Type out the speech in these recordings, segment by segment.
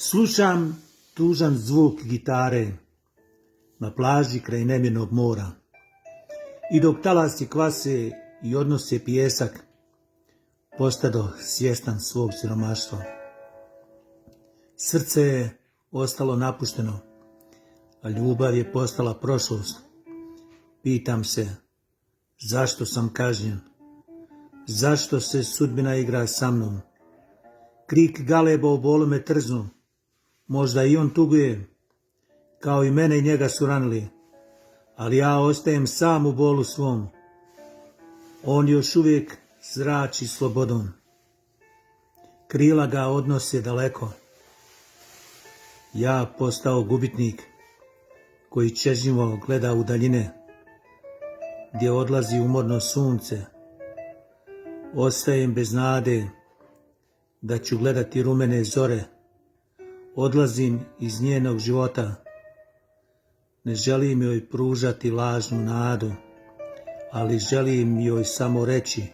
Slušam tužan zvuk gitare na plaži kraj nemirnog mora. I dok talasi kvase i odnose pijesak, postado svjestan svog siromaštva. Srce je ostalo napušteno, a ljubav je postala prošlost. Pitam se, zašto sam kažnjen? Zašto se sudbina igra sa mnom? Krik galeba u bolu me trznu. Možda i on tuguje, kao i mene i njega su ranili, ali ja ostajem sam u bolu svom. On još uvijek zrači slobodom. Krila ga odnose daleko. Ja postao gubitnik koji čežnjivo gleda u daljine, gdje odlazi umorno sunce. Ostajem bez nade da ću gledati rumene zore. Odlazim iz njenog života. Ne želim joj pružati lažnu nadu, ali želim joj samo reći: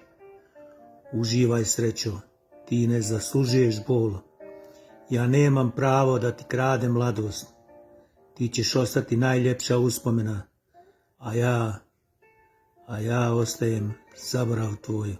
uživaj srećo, ti ne zaslužuješ bol. Ja nemam pravo da ti kradem mladost. Ti ćeš ostati najljepša uspomena, a ja ostajem zaborav tvoj.